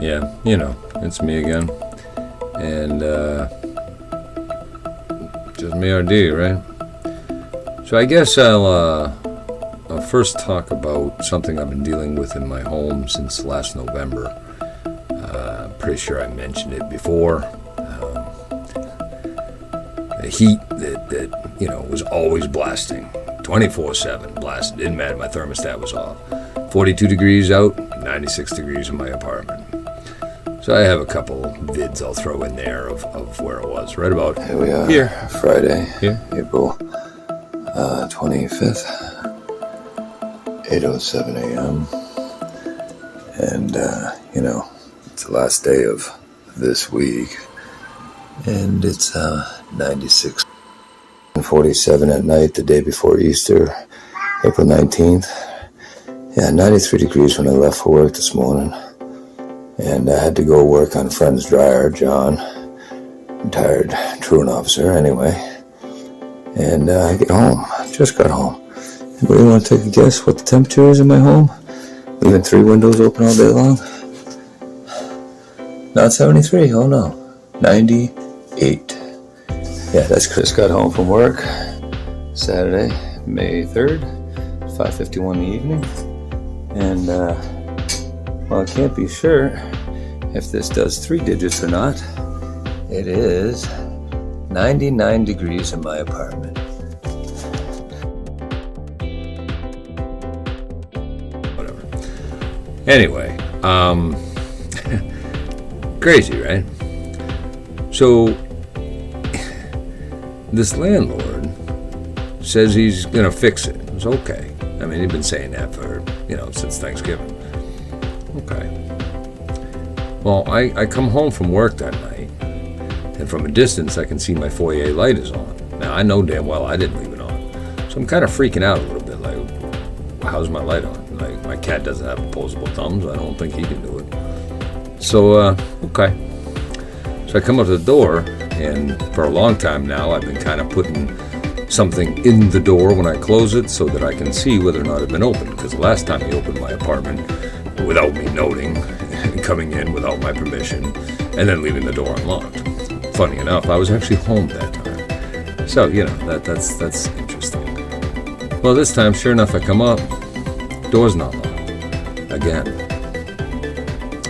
Yeah, it's me again. And, just me RD, right? So I guess I'll first talk about something I've been dealing with in my home since last November. I'm pretty sure I mentioned it before. The heat that was always blasting. 24/7 blasted. Didn't matter, my thermostat was off. 42 degrees out, 96 degrees in my apartment. So I have a couple vids I'll throw in there of where I was. Right about here we are. Here. Friday, here. April 25th, 8:07 a.m. And, it's the last day of this week. And it's 96 and 47 at night, the day before Easter, April 19th. Yeah, 93 degrees when I left for work this morning. And I had to go work on a friend's dryer, John, retired truant officer anyway. And I get home, just got home. Anybody want to take a guess what the temperature is in my home? Leaving 3 windows open all day long? Not 73, oh no, 98. Yeah, that's Chris got home from work Saturday, May 3rd, 5:51 in the evening. And, I can't be sure if this does 3 digits or not. It is 99 degrees in my apartment. Whatever. Anyway, crazy, right? So, this landlord says he's going to fix it. It's okay. I mean, he's been saying that for, since Thanksgiving. Okay. Well, I come home from work that night, and from a distance I can see my foyer light is on. Now, I know damn well I didn't leave it on. So I'm kind of freaking out a little bit, like, how's my light on? Like, my cat doesn't have opposable thumbs. I don't think he can do it. So, okay. So I come up to the door, and for a long time now, I've been kind of putting something in the door when I close it so that I can see whether or not it's been opened. Because the last time he opened my apartment, without me noting, coming in without my permission, and then leaving the door unlocked. Funny enough, I was actually home that time. So, that's interesting. Well, this time, sure enough, I come up, door's not locked. Again.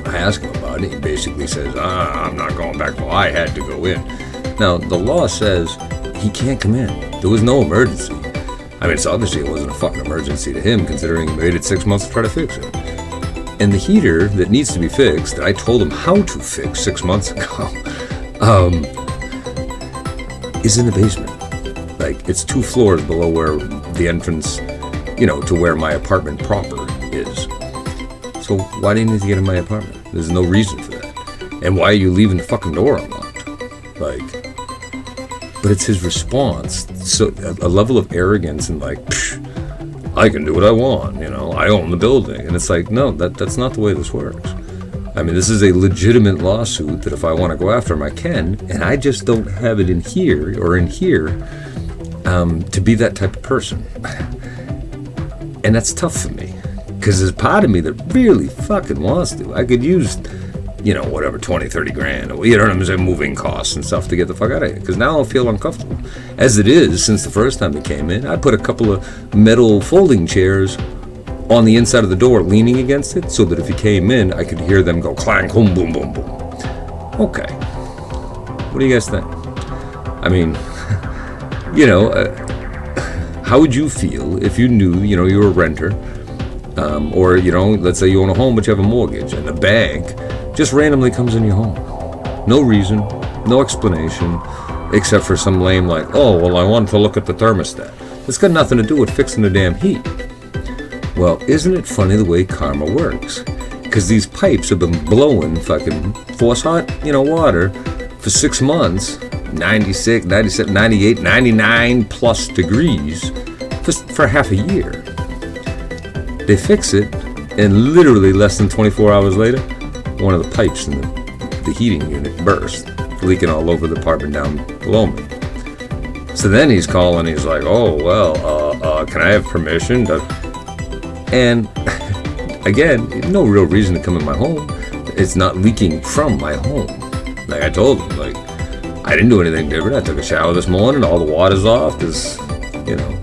I ask him about it. He basically says, I'm not going back. Well, I had to go in. Now, the law says he can't come in. There was no emergency. I mean, so obviously it wasn't a fucking emergency to him, considering he waited 6 months to try to fix it. And the heater that needs to be fixed, that I told him how to fix 6 months ago, is in the basement. Like, it's 2 floors below where the entrance, to where my apartment proper is. So why do you need to get in my apartment? There's no reason for that. And why are you leaving the fucking door unlocked? But it's his response. So a level of arrogance and I can do what I want, I own the building. And it's like, no, that's not the way this works. I mean, this is a legitimate lawsuit that if I want to go after him, I can, and I just don't have it in here to be that type of person. And that's tough for me, because there's part of me that really fucking wants to. I could use, whatever, 20, 30 grand, or, what I'm saying, moving costs and stuff to get the fuck out of here, because now I'll feel uncomfortable. As it is, since the first time he came in, I put a couple of metal folding chairs on the inside of the door, leaning against it, so that if he came in, I could hear them go clang, boom, boom, boom, boom. Okay. What do you guys think? I mean, how would you feel if you knew, you were a renter, or, let's say you own a home, but you have a mortgage, and the bank just randomly comes in your home. No reason, no explanation, except for some lame I wanted to look at the thermostat. It's got nothing to do with fixing the damn heat. Well, isn't it funny the way karma works? Because these pipes have been blowing fucking force hot, water for 6 months, 96, 97, 98, 99 plus degrees for half a year. They fix it, and literally less than 24 hours later, one of the pipes in the heating unit burst, leaking all over the apartment down below me. So then he's calling, he's like, can I have permission to... And again, no real reason to come in my home. it's not leaking from my home. Like I told him, like, I didn't do anything different. I took a shower this morning, all the water's off, because, you know.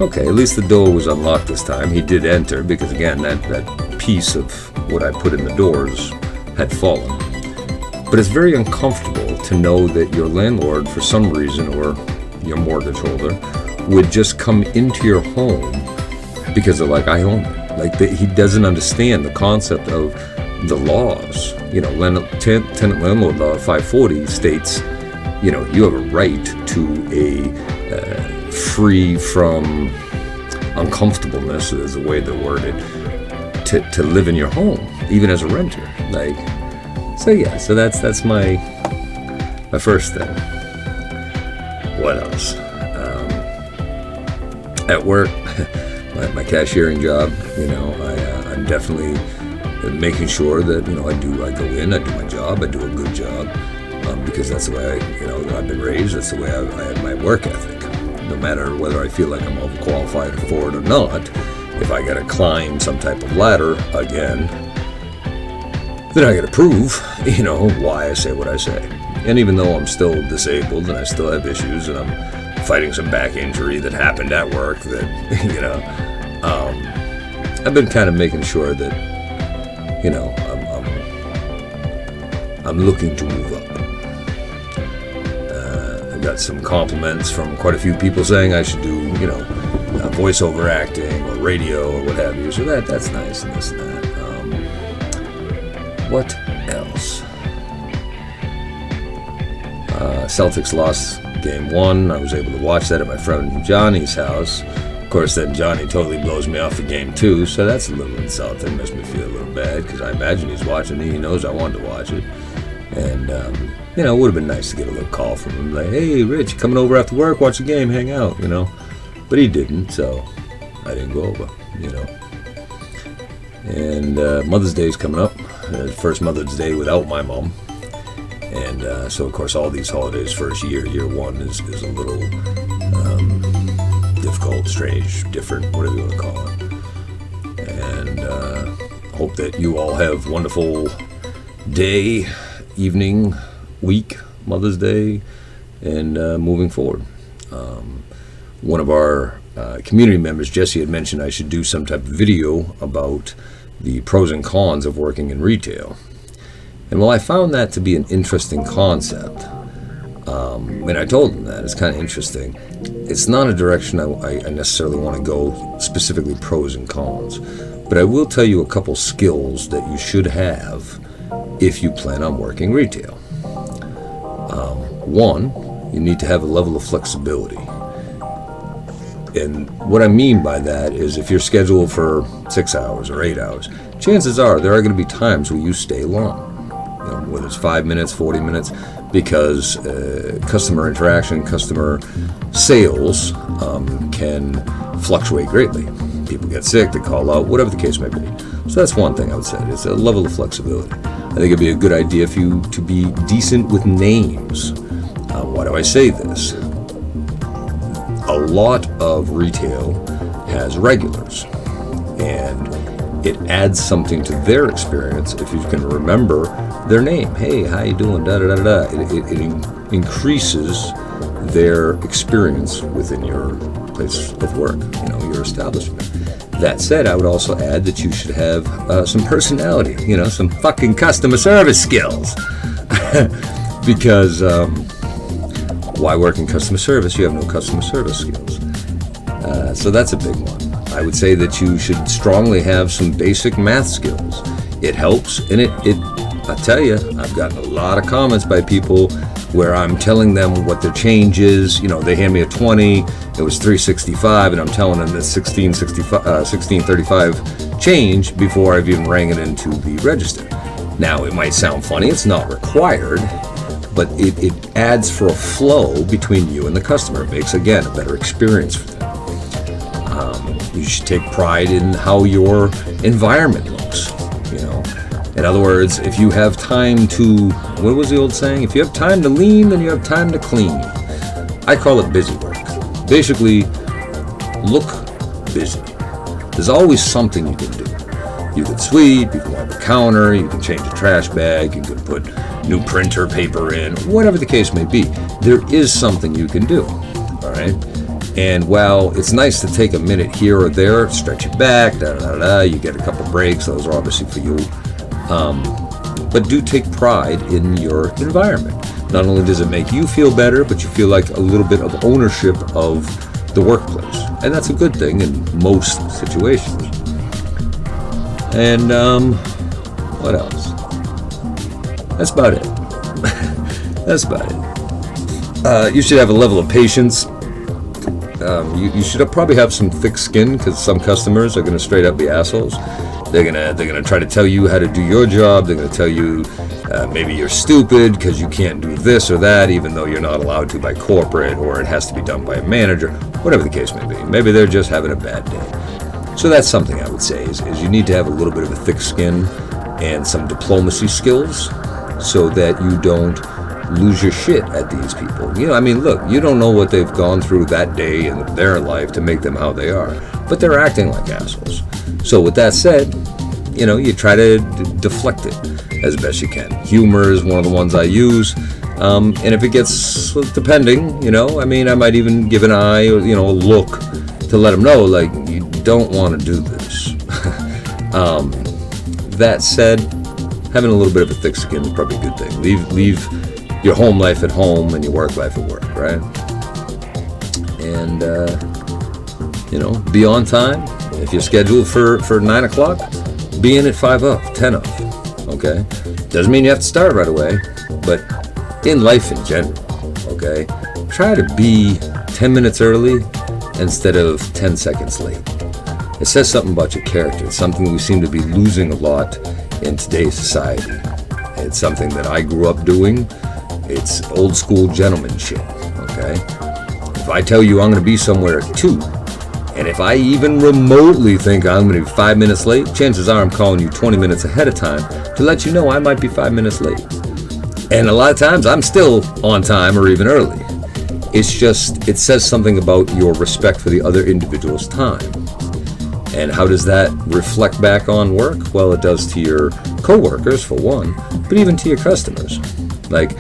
Okay, at least the door was unlocked this time. He did enter, because again, that piece of what I put in the doors had fallen. But it's very uncomfortable to know that your landlord, for some reason, or your mortgage holder, would just come into your home because they're like, I own it. Like, he doesn't understand the concept of the laws. You know, tenant landlord law 540 states, you know, you have a right to a free from uncomfortableness, is the way they're worded, to live in your home, even as a renter. Like, so yeah, so that's my first thing. What else? At work, my cashiering job, you know, I'm definitely making sure that, you know, I go in, I do my job, I do a good job, because that's the way I've been raised. That's the way I have my work ethic. No matter whether I feel like I'm overqualified for it or not, if I gotta climb some type of ladder again, then I gotta prove, you know, why I say what I say. And even though I'm still disabled and I still have issues and I'm fighting some back injury that happened at work, that, you know, I've been kind of making sure that, you know, I'm looking to move up. I've got some compliments from quite a few people saying I should do, you know, voiceover acting or radio or what have you. So that's nice and this and that. What else? Celtics lost game 1. I was able to watch that at my friend Johnny's house. Of course, then Johnny totally blows me off for game 2, so that's a little insulting. Makes me feel a little bad, because I imagine he's watching it. He knows I wanted to watch it. And, you know, it would have been nice to get a little call from him, like, hey, Rich, coming over after work, watch the game, hang out, you know. But he didn't, so I didn't go over, you know. And Mother's Day is coming up. First Mother's Day without my mom. And so, of course, all these holidays, first year 1 is a little difficult, strange, different, whatever you want to call it. And hope that you all have wonderful day, evening, week, Mother's Day, and moving forward. One of our community members, Jesse, had mentioned I should do some type of video about the pros and cons of working in retail. And well, I found that to be an interesting concept. And I told him that it's kind of interesting. It's not a direction I necessarily want to go, specifically pros and cons. But I will tell you a couple skills that you should have if you plan on working retail. One, you need to have a level of flexibility. And what I mean by that is if you're scheduled for 6 hours or 8 hours, chances are there are going to be times where you stay long. You know, whether it's 5 minutes, 40 minutes, because customer interaction, customer sales can fluctuate greatly. People get sick, they call out, whatever the case may be. So that's one thing I would say. It's a level of flexibility. I think it'd be a good idea for you to be decent with names. Why do I say this? A lot of retail has regulars, and it adds something to their experience if you can remember their name. Hey, how you doing? Da da da da. It increases their experience within your place of work, you know, your establishment. That said, I would also add that you should have some personality, you know, some fucking customer service skills. Because why work in customer service? You have no customer service skills. So that's a big one. I would say that you should strongly have some basic math skills. It helps, and I tell you, I've gotten a lot of comments by people where I'm telling them what their change is. You know, they hand me a 20, it was 365, and I'm telling them it's 1635 change before I've even rang it into the register. Now, it might sound funny, it's not required, but it adds for a flow between you and the customer. It makes, again, a better experience for them. You should take pride in how your environment looks, you know. In other words, if you have time to, what was the old saying? If you have time to lean, then you have time to clean. I call it busy work. Basically, look busy. There's always something you can do. You can sweep, you can wipe a counter, you can change a trash bag, you can put new printer paper in, whatever the case may be. There is something you can do, all right? And while it's nice to take a minute here or there, stretch your back, you get a couple breaks, those are obviously for you. But do take pride in your environment. Not only does it make you feel better, but you feel like a little bit of ownership of the workplace. And that's a good thing in most situations. And what else? That's about it. That's about it. You should have a level of patience. You should probably have some thick skin, because some customers are going to straight up be assholes. They're gonna try to tell you how to do your job. They're gonna tell you maybe you're stupid because you can't do this or that, even though you're not allowed to by corporate, or it has to be done by a manager, whatever the case may be. Maybe they're just having a bad day. So that's something I would say is you need to have a little bit of a thick skin and some diplomacy skills so that you don't lose your shit at these people. You know, I mean, look, you don't know what they've gone through that day in their life to make them how they are, but they're acting like assholes. So with that said, you know, you try to deflect it as best you can. Humor is one of the ones I use. And if it gets, depending, you know, I mean, I might even give an eye or, you know, a look to let them know, like, you don't want to do this. That said, having a little bit of a thick skin is probably a good thing. Leave your home life at home and your work life at work, right? And, you know, be on time. If you're scheduled for 9 o'clock, be in at 5 up, 10 up, okay? Doesn't mean you have to start right away, but in life in general, okay? Try to be 10 minutes early instead of 10 seconds late. It says something about your character. It's something we seem to be losing a lot in today's society. It's something that I grew up doing. It's old school gentleman shit, okay? If I tell you I'm going to be somewhere at 2, and if I even remotely think I'm going to be 5 minutes late, chances are I'm calling you 20 minutes ahead of time to let you know I might be 5 minutes late. And a lot of times I'm still on time or even early. It's just, it says something about your respect for the other individual's time. And how does that reflect back on work? Well, it does to your coworkers, for one, but even to your customers. Like,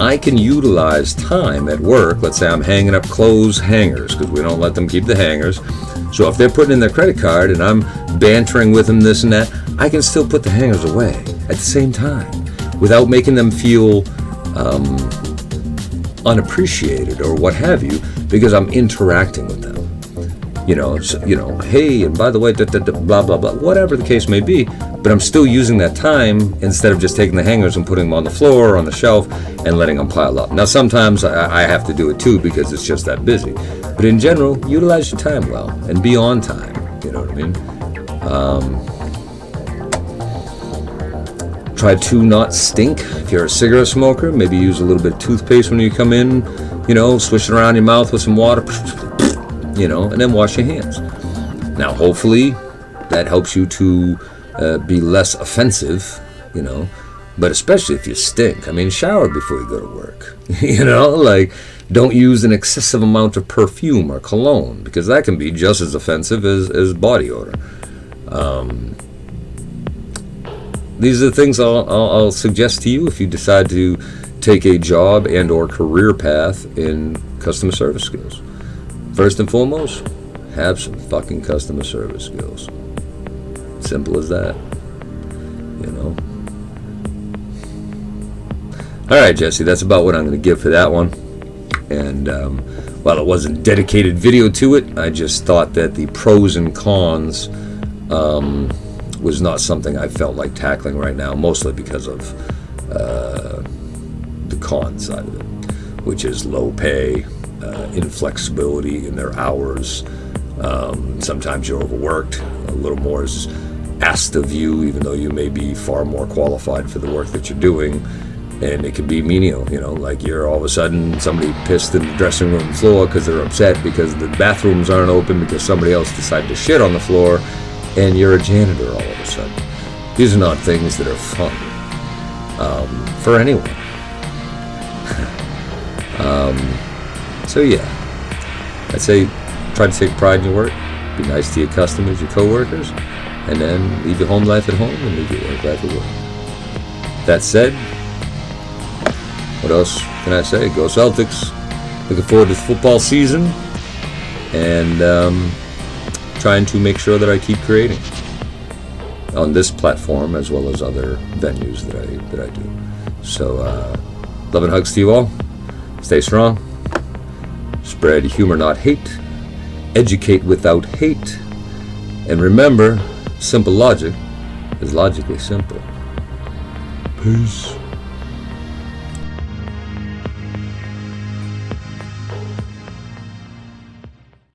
I can utilize time at work. Let's say I'm hanging up clothes hangers, because we don't let them keep the hangers. So if they're putting in their credit card and I'm bantering with them this and that, I can still put the hangers away at the same time without making them feel unappreciated or what have you, because I'm interacting with them. You know, so, you know, hey, and by the way, blah, blah, blah, whatever the case may be, but I'm still using that time instead of just taking the hangers and putting them on the floor or on the shelf and letting them pile up. Now, sometimes I have to do it too because it's just that busy. But in general, utilize your time well and be on time. You know what I mean? Try to not stink. If you're a cigarette smoker, maybe use a little bit of toothpaste when you come in, you know, swish it around your mouth with some water, you know, and then wash your hands. Now, hopefully, that helps you to be less offensive, you know, but especially if you stink. I mean, shower before you go to work, you know, like, don't use an excessive amount of perfume or cologne, because that can be just as offensive as body odor. These are the things I'll suggest to you if you decide to take a job and or career path in customer service skills. First and foremost, have some fucking customer service skills. Simple as that, you know. All right, Jesse, that's about what I'm going to give for that one. And while it wasn't dedicated video to it, I just thought that the pros and cons was not something I felt like tackling right now, mostly because of the con side of it, which is low pay, inflexibility in their hours. Sometimes you're overworked. A little more is asked of you, even though you may be far more qualified for the work that you're doing. And it can be menial, you know, like you're all of a sudden somebody pissed in the dressing room floor because they're upset because the bathrooms aren't open because somebody else decided to shit on the floor, and you're a janitor all of a sudden. These are not things that are fun for anyone. So yeah, I'd say try to take pride in your work, be nice to your customers, your coworkers, and then leave your home life at home and leave your work life at work. That said, what else can I say? Go Celtics. Looking forward to football season, and trying to make sure that I keep creating on this platform as well as other venues that I do. So love and hugs to you all. Stay strong. Spread humor, not hate. Educate without hate. And remember, simple logic is logically simple. Peace.